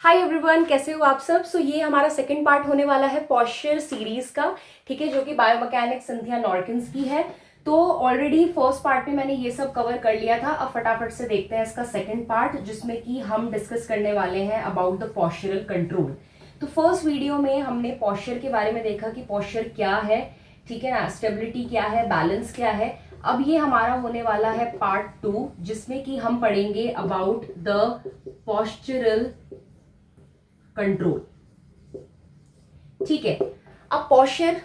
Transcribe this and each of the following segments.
Hi everyone, कैसे हो आप सब। ये हमारा सेकंड पार्ट होने वाला है पॉस्चर सीरीज का, ठीक है, जो कि बायोमैकेनिक्स सिंथिया नॉर्किंस की है। तो ऑलरेडी फर्स्ट पार्ट में मैंने ये सब कवर कर लिया था। अब फटाफट से देखते हैं इसका सेकंड पार्ट, जिसमें कि हम डिस्कस करने वाले हैं अबाउट द पॉस्चरल कंट्रोल। तो फर्स्ट वीडियो में हमने पॉस्चर के बारे में देखा कि पॉस्चर क्या है, ठीक है ना, स्टेबिलिटी क्या है, बैलेंस क्या है। अब ये हमारा होने वाला है पार्ट 2, जिसमें कि हम पढ़ेंगे अबाउट द पॉस्चरल कंट्रोल। ठीक है, अब पॉस्चर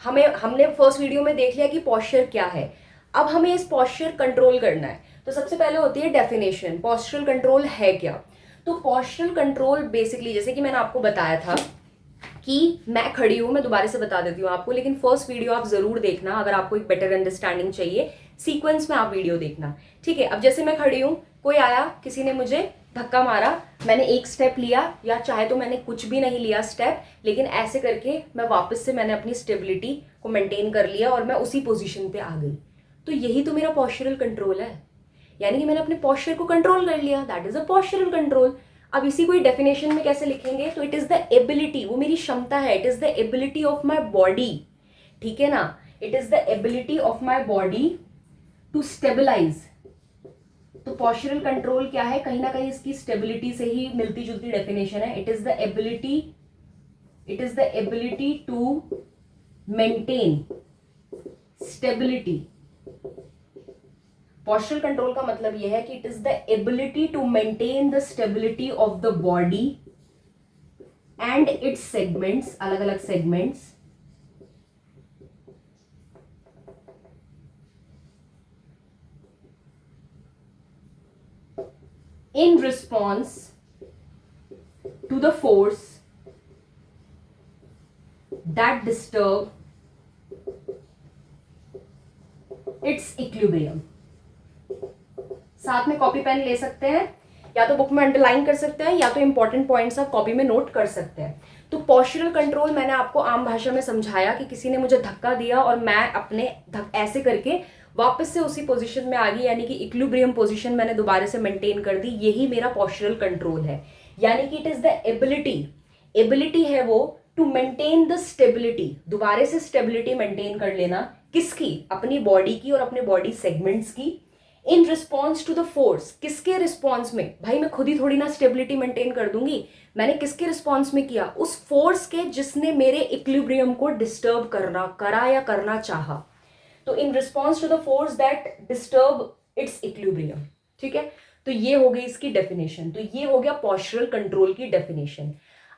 हमने फर्स्ट वीडियो में देख लिया कि पॉस्चर क्या है। अब हमें इस पॉस्चर कंट्रोल करना है। तो सबसे पहले होती है डेफिनेशन, पॉस्चरल कंट्रोल है क्या। तो पॉस्चरल कंट्रोल बेसिकली, जैसे कि मैंने आपको बताया था कि मैं खड़ी हूं, मैं दोबारा से बता देती हूँ आपको, लेकिन फर्स्ट वीडियो आप जरूर देखना अगर आपको एक बेटर अंडरस्टैंडिंग चाहिए। सीक्वेंस में आप वीडियो देखना, ठीक है। अब जैसे मैं खड़ी हूं, कोई आया, किसी ने मुझे धक्का मारा, मैंने एक स्टेप लिया, या चाहे तो मैंने कुछ भी नहीं लिया स्टेप, लेकिन ऐसे करके मैं वापस से मैंने अपनी स्टेबिलिटी को मेंटेन कर लिया और मैं उसी पोजीशन पे आ गई। तो यही तो मेरा पॉस्चरल कंट्रोल है, यानी कि मैंने अपने पॉस्चर को कंट्रोल कर लिया। That is a postural control. अब इसी को डेफिनेशन में कैसे लिखेंगे, तो इट इज द एबिलिटी, वो मेरी क्षमता है, it is the ability of my body, ठीक है ना, it is the ability of my body to stabilize. तो पॉस्चरल कंट्रोल क्या है, कहीं ना कहीं इसकी स्टेबिलिटी से ही मिलती जुलती डेफिनेशन है। It is the ability to maintain stability. Postural control का मतलब यह है कि it is the ability to maintain the stability of the body and its segments, अलग अलग segments, in response to the force that disturb its equilibrium। साथ में copy pen ले सकते हैं, या तो बुक में अंडरलाइन कर सकते हैं, या तो इंपॉर्टेंट पॉइंट्स आप कॉपी में नोट कर सकते हैं। तो पॉस्चरल कंट्रोल मैंने आपको आम भाषा में समझाया कि किसी ने मुझे धक्का दिया और मैं अपने ऐसे करके वापस से उसी पोजीशन में आ गई, यानी कि इक्विलिब्रियम पोजीशन मैंने दोबारा से मेंटेन कर दी। यही मेरा पॉस्चरल कंट्रोल है, यानी कि इट इज द एबिलिटी है वो टू मेंटेन द स्टेबिलिटी, दोबारा से स्टेबिलिटी मेंटेन कर लेना, किसकी, अपनी बॉडी की और अपने बॉडी सेगमेंट्स की। In response to the force, किसके रिस्पॉन्स में, भाई मैं खुद ही थोड़ी ना स्टेबिलिटी मेंटेन कर दूंगी, मैंने किसके रिस्पॉन्स में किया, उस फोर्स के जिसने मेरे इक्विलिब्रियम को डिस्टर्ब करा या करना चाहा। तो in response to the force that disturb its equilibrium, ठीक है। तो ये हो गई इसकी डेफिनेशन। तो ये हो गया पॉस्चरल कंट्रोल की डेफिनेशन।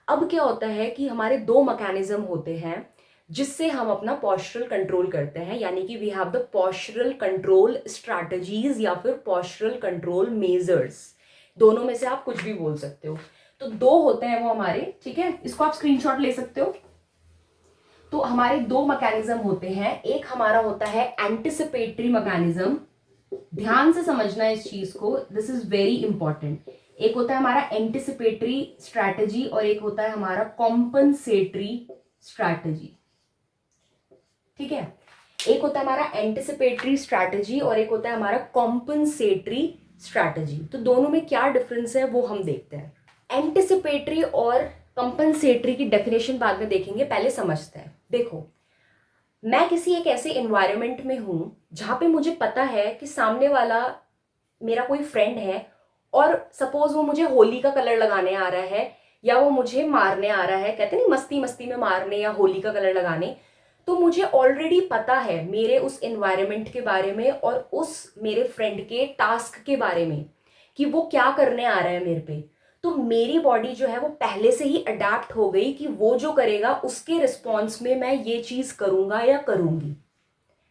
अब क्या होता है कि हमारे दो मैकेनिज्म होते हैं जिससे हम अपना पॉस्चरल कंट्रोल करते हैं, यानी कि we have the postural control strategies या फिर पॉस्चरल कंट्रोल मेजर्स। दोनों में से आप कुछ भी बोल सकते हो। तो दो होते हैं वो हमारे, ठीक है, इसको आप स्क्रीनशॉट ले सकते हो। तो हमारे दो मैकेनिज्म होते हैं, एक हमारा होता है एंटिसिपेटरी मैकेनिज्म, ध्यान से समझना इस चीज को, दिस इज वेरी इंपॉर्टेंट। एक होता है हमारा एंटिसिपेटरी स्ट्रैटेजी और एक होता है हमारा कॉम्पनसेटरी स्ट्रैटेजी, ठीक है। एक होता है हमारा एंटिसिपेटरी स्ट्रैटेजी और एक होता है हमारा कॉम्पनसेटरी स्ट्रैटेजी। तो दोनों में क्या डिफरेंस है वो हम देखते हैं। एंटिसिपेटरी और कंपनसेटरी की डेफिनेशन बाद में देखेंगे, पहले समझते हैं। देखो, मैं किसी एक ऐसे एनवायरनमेंट में हूं जहां पे मुझे पता है कि सामने वाला मेरा कोई फ्रेंड है और सपोज वो मुझे होली का कलर लगाने आ रहा है या वो मुझे मारने आ रहा है, कहते नहीं मस्ती मस्ती में मारने या होली का कलर लगाने। तो मुझे ऑलरेडी पता है मेरे उस एनवायरनमेंट के बारे में और उस मेरे फ्रेंड के टास्क के बारे में कि वो क्या करने आ रहा है मेरे पे। तो मेरी बॉडी जो है वो पहले से ही अडेप्ट हो गई कि वो जो करेगा उसके रिस्पॉन्स में मैं ये चीज करूंगा या करूंगी।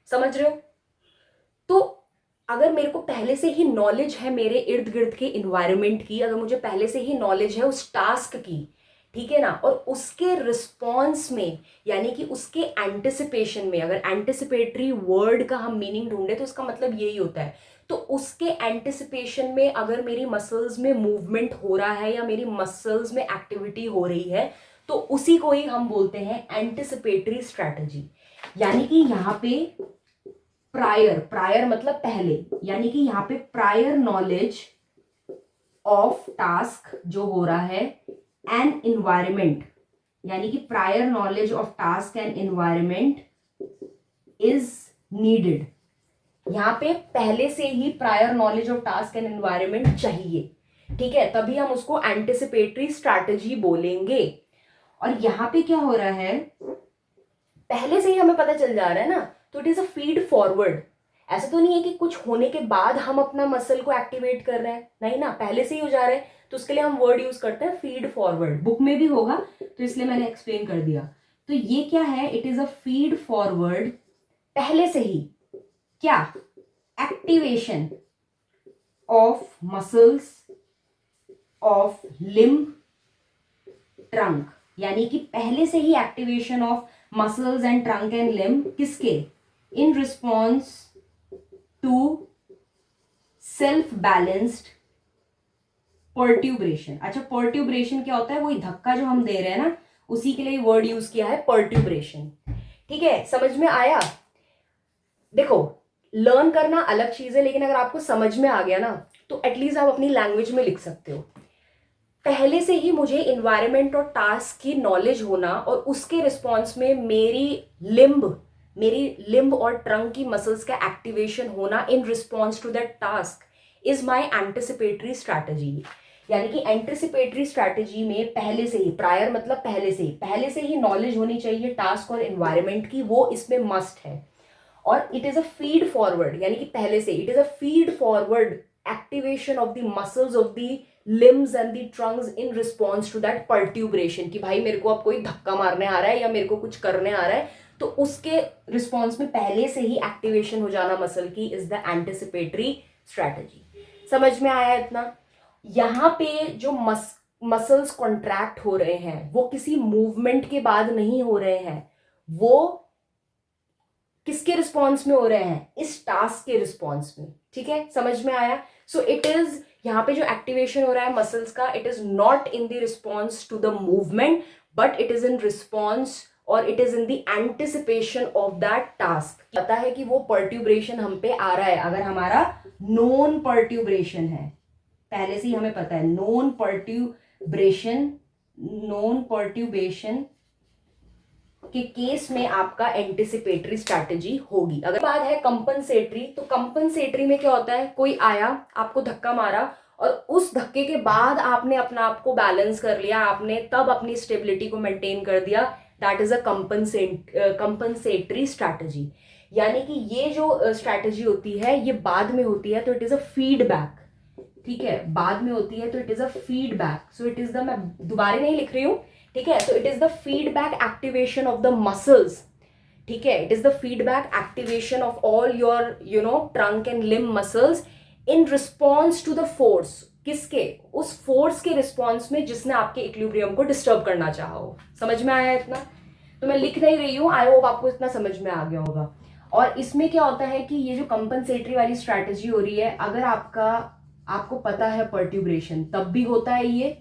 समझ रहे हो। तो अगर मेरे को पहले से ही नॉलेज है मेरे इर्द गिर्द के इन्वायरमेंट की, अगर मुझे पहले से ही नॉलेज है उस टास्क की, ठीक है ना, और उसके रिस्पॉन्स में यानी कि उसके एंटिसिपेशन में, अगर एंटिसिपेटरी वर्ड का हम मीनिंग ढूंढे तो उसका मतलब यही होता है। तो उसके एंटिसिपेशन में अगर मेरी मसल्स में मूवमेंट हो रहा है या मेरी मसल्स में एक्टिविटी हो रही है, तो उसी को ही हम बोलते हैं एंटिसिपेटरी स्ट्रैटेजी। यानी कि यहाँ पे प्रायर मतलब पहले, यानी कि यहाँ पे प्रायर नॉलेज ऑफ टास्क जो हो रहा है एंड इन्वायरमेंट, यानी कि prior knowledge of task and environment is needed. यहाँ पे पहले से ही prior knowledge of task and environment चाहिए, ठीक है, तभी हम उसको एंटिसिपेटरी स्ट्रैटेजी बोलेंगे। और यहाँ पे क्या हो रहा है, पहले से ही हमें पता चल जा रहा है ना, तो it is a feed forward. ऐसा तो नहीं है कि कुछ होने के बाद हम अपना मसल को एक्टिवेट कर रहे हैं, नहीं ना, पहले से ही हो जा रहा है, तो उसके लिए हम वर्ड यूज करते हैं फीड फॉरवर्ड। बुक में भी होगा तो इसलिए मैंने एक्सप्लेन कर दिया। तो ये क्या है, it is a feed forward, पहले से ही क्या, activation of muscles of limb trunk, यानी कि पहले से ही activation of muscles and trunk and limb, किसके, in response to self balanced perturbation. अच्छा, पर्ट्यूब्रेशन क्या होता है, वही धक्का जो हम दे रहे हैं ना, उसी के लिए वर्ड यूज किया है पर्ट्यूब्रेशन। ठीक है, समझ में आया। देखो, लर्न करना अलग चीज है, लेकिन अगर आपको समझ में आ गया ना, तो एटलीस्ट आप अपनी लैंग्वेज में लिख सकते हो। पहले से ही मुझे इन्वायरमेंट और टास्क की नॉलेज होना और उसके रिस्पॉन्स में मेरी लिम्ब और ट्रंक की मसल्स का एक्टिवेशन होना in response to that task is my anticipatory strategy. यानी कि एंटिसिपेटरी स्ट्रैटेजी में पहले से ही, प्रायर मतलब पहले से ही नॉलेज होनी चाहिए टास्क और एनवायरमेंट की, वो इसमें मस्ट है। और it is a feed forward, यानी कि पहले से it is a feed forward activation of the muscles of the limbs and the trunks in response to that perturbation, कि भाई मेरे को अब कोई धक्का मारने आ रहा है या मेरे को कुछ करने आ रहा है, तो उसके रिस्पॉन्स में पहले से ही एक्टिवेशन हो जाना मसल की इज द एंटिसिपेटरी स्ट्रैटेजी। समझ में आया इतना। यहाँ पे जो मसल्स कॉन्ट्रैक्ट हो रहे हैं वो किसी मूवमेंट के बाद नहीं हो रहे हैं, वो किसके रिस्पॉन्स में हो रहे हैं, इस टास्क के रिस्पॉन्स में। ठीक है, समझ में आया। सो इट इज, यहाँ पे जो एक्टिवेशन हो रहा है मसल्स का, it is not in the response to the movement, but it is in response और it is in the anticipation of that task. पता है कि वो पर्ट्यूब्रेशन हम पे आ रहा है, अगर हमारा नोन पर्ट्यूब्रेशन है, पहले से ही हमें पता है नोन पर्ट्यूबेशन के केस में आपका एंटिसिपेटरी स्ट्रैटेजी होगी। अगर बात है कंपनसेटरी, तो कंपनसेटरी में क्या होता है, कोई आया आपको धक्का मारा और उस धक्के के बाद आपने अपना आप को बैलेंस कर लिया, आपने तब अपनी स्टेबिलिटी को मेंटेन कर दिया, that is a compensatory strategy. यानी कि ये जो स्ट्रैटेजी होती है ये बाद में होती है, तो इट इज अ फीडबैक। ठीक है, बाद में होती है तो it is a feedback. So it is the, मैं दोबारा नहीं लिख रही हूं, ठीक है, तो it is the feedback activation of the muscles. ठीक है, it is the feedback activation of all your trunk and limb muscles in response to the force, किसके, उस फोर्स के रिस्पॉन्स में जिसने आपके इक्विलिब्रियम को डिस्टर्ब करना चाहा हो। समझ में आया इतना। तो मैं लिख नहीं रही हूं, आई होप आपको इतना समझ में आ गया होगा। और इसमें क्या होता है कि ये जो कंपनसेटरी वाली स्ट्रैटेजी हो रही है, अगर आपको पता है पर्ट्यूब्रेशन तब भी होता है ये,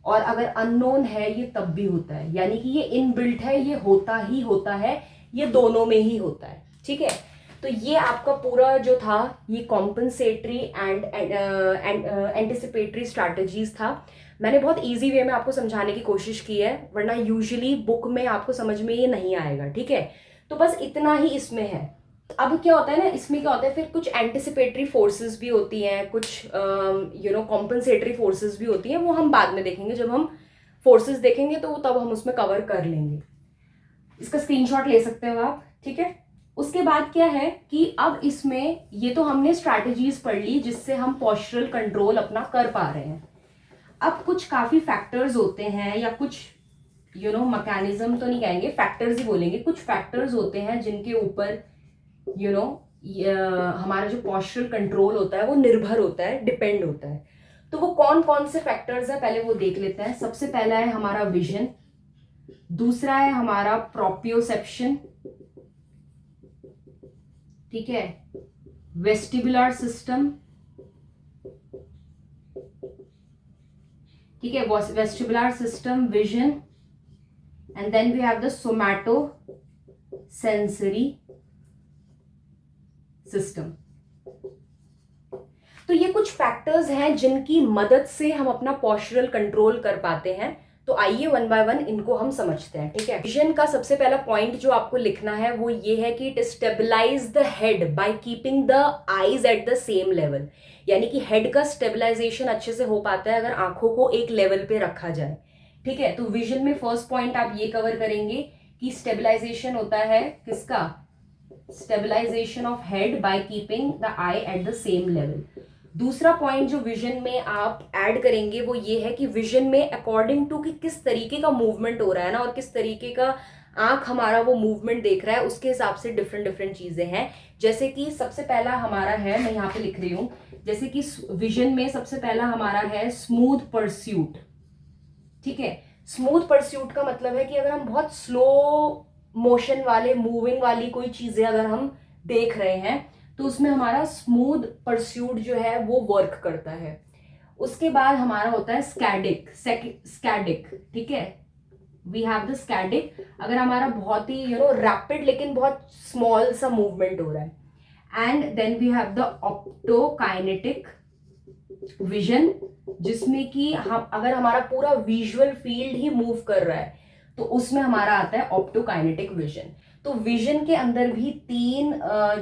और अगर अननोन है ये तब भी होता है, यानी कि ये इनबिल्ट है, ये होता ही होता है, ये दोनों में ही होता है। ठीक है, तो ये आपका पूरा जो था ये कॉम्पनसेटरी एंड एंटिसिपेटरी स्ट्रैटेजीज था। मैंने बहुत इजी वे में आपको समझाने की कोशिश की है, वरना यूजुअली बुक में आपको समझ में ये नहीं आएगा। ठीक है, तो बस इतना ही इसमें है। अब क्या होता है ना, इसमें क्या होता है, फिर कुछ एंटिसिपेटरी फोर्सेस भी होती हैं, कुछ कॉम्पनसेटरी फोर्सेस भी होती हैं, वो हम बाद में देखेंगे, जब हम फोर्सेस देखेंगे तो तब हम उसमें कवर कर लेंगे। इसका स्क्रीनशॉट ले सकते हो आप। ठीक है, उसके बाद क्या है कि अब इसमें ये तो हमने स्ट्रैटेजीज पढ़ ली जिससे हम पोस्चरल कंट्रोल अपना कर पा रहे हैं। अब कुछ काफी फैक्टर्स होते हैं, या कुछ मैकेनिज्म तो नहीं कहेंगे, फैक्टर्स ही बोलेंगे, कुछ फैक्टर्स होते हैं जिनके ऊपर हमारा जो पोस्चरल कंट्रोल होता है वो निर्भर होता है, डिपेंड होता है। तो वो कौन कौन से फैक्टर्स है पहले वो देख लेते हैं। सबसे पहला है हमारा विजन, दूसरा है हमारा प्रोप्रियोसेप्शन, ठीक है, वेस्टिबुलर सिस्टम, ठीक है, vestibular system, vision, and then we have the somatosensory system. तो ये कुछ फैक्टर्स हैं जिनकी मदद से हम अपना पोस्चरल कंट्रोल कर पाते हैं। तो आइए वन बाय वन इनको हम समझते हैं, ठीक है। विजन का सबसे पहला पॉइंट जो आपको लिखना है वो ये है कि it stabilize the head by keeping the eyes at the same level. यानी कि हेड का स्टेबलाइजेशन अच्छे से हो पाता है अगर आंखों को एक लेवल पे रखा जाए, ठीक है। तो विजन में फर्स्ट पॉइंट आप ये कवर करेंगे कि स्टेबलाइजेशन होता है किसका, stabilization of head by keeping the eye at the same level. दूसरा पॉइंट जो विजन में आप ऐड करेंगे वो ये है कि विजन में अकॉर्डिंग टू कि किस तरीके का मूवमेंट हो रहा है ना, और किस तरीके का आंख हमारा वो मूवमेंट देख रहा है, उसके हिसाब से डिफरेंट डिफरेंट चीजें हैं। जैसे कि सबसे पहला हमारा है, मैं यहाँ पे लिख रही हूँ, जैसे कि विजन में सबसे पहला हमारा है स्मूथ परस्यूट, ठीक है। स्मूथ परस्यूट का मतलब है कि अगर हम बहुत स्लो मोशन वाले मूविंग वाली कोई चीजें अगर हम देख रहे हैं तो उसमें हमारा स्मूथ परस्यूट जो है वो वर्क करता है। उसके बाद हमारा होता है स्कैडिक, स्कैडिक, ठीक है। वी हैव द स्कैडिक, अगर हमारा बहुत ही रैपिड लेकिन बहुत स्मॉल सा मूवमेंट हो रहा है। And then we have the optokinetic vision, जिसमें कि हम अगर हमारा पूरा विजुअल फील्ड ही मूव कर रहा है तो उसमें हमारा आता है ऑप्टोकाइनेटिक विजन। तो विजन के अंदर भी तीन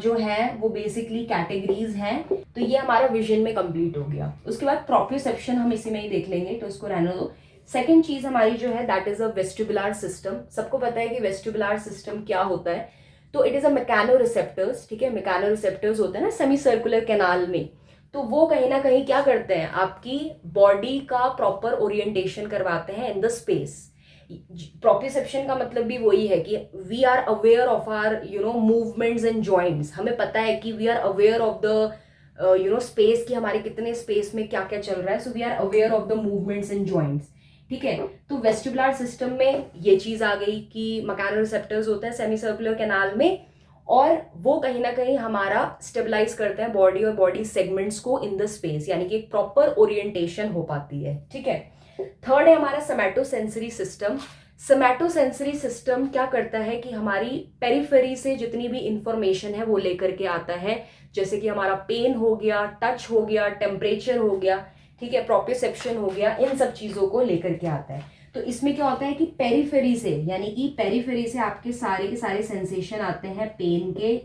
जो है वो बेसिकली कैटेगरीज हैं। तो ये हमारा विजन में कंप्लीट हो गया। उसके बाद प्रोप्रियोसेप्शन हम इसी में ही देख लेंगे, तो इसको रहने दो। सेकेंड चीज हमारी जो है that is a vestibular system. सबको पता है कि वेस्टिबुलर सिस्टम क्या होता है। तो it is a mechano receptors, ठीक है। मैकेनो रिसेप्टर्स होते हैं ना सेमी सर्कुलर कैनाल में, तो वो कहीं ना कहीं क्या करते हैं, आपकी बॉडी का प्रॉपर ओरिएंटेशन करवाते हैं इन द स्पेस। प्रोप्रियोसेप्शन का मतलब भी वही है कि we are aware of our movements and joints. हमें पता है कि we are aware of the space, कि हमारे कितने स्पेस में क्या क्या चल रहा है। So we are aware of the movements and joints, ठीक है। तो वेस्टिबुलर सिस्टम में ये चीज आ गई कि मैकेनो रिसेप्टर्स होते हैं सेमी सर्कुलर कैनाल में, और वो कहीं ना कहीं हमारा स्टेबलाइज करते हैं बॉडी और बॉडी सेगमेंट्स को इन द स्पेस, यानी कि एक प्रॉपर ओरिएंटेशन हो पाती है, ठीक है। थर्ड है हमारा सोमैटोसेंसरी सिस्टम। सोमैटोसेंसरी सिस्टम क्या करता है कि हमारी पेरिफेरी से जितनी भी इंफॉर्मेशन है वो लेकर के आता है, जैसे कि हमारा पेन हो गया, टच हो गया, टेम्परेचर हो गया, ठीक है, प्रोप्रियोसेप्शन हो गया, इन सब चीजों को लेकर के आता है। तो इसमें क्या होता है कि पेरिफेरी से, यानी कि पेरिफेरी से आपके सारे के सारे सेंसेशन आते हैं, पेन के,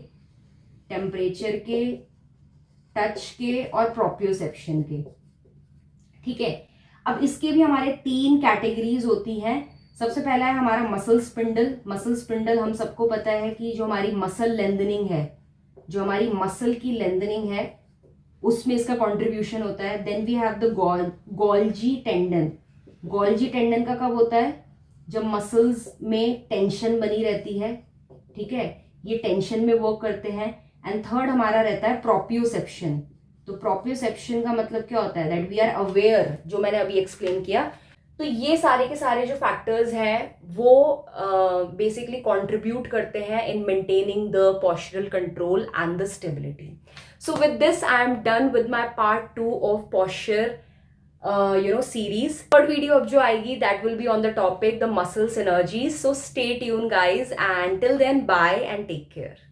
टेम्परेचर के, टच के और प्रोप्रियोसेप्शन के, ठीक है। अब इसके भी हमारे तीन कैटेगरीज होती हैं। सबसे पहला है हमारा मसल स्पिंडल। मसल स्पिंडल हम सबको पता है कि जो हमारी मसल लेंथनिंग है, जो हमारी मसल की लेंथनिंग है, उसमें इसका कंट्रीब्यूशन होता है। Then we have the Golgi tendon. Golgi tendon का कब होता है, जब मसल्स में टेंशन बनी रहती है, ठीक है, ये टेंशन में वर्क करते हैं। एंड थर्ड हमारा रहता है प्रोप्रियोसेप्शन। तो प्रोप्रियोसेप्शन का मतलब क्या होता है, दैट वी आर अवेयर, जो मैंने अभी एक्सप्लेन किया। तो ये सारे के सारे जो फैक्टर्स हैं वो बेसिकली कंट्रीब्यूट करते हैं in maintaining the postural control and the stability. So with this I am done with my part 2 of posture series. Third video अब जो आएगी that will be on the topic the muscle synergies. So stay tune guys, and till then bye and take care.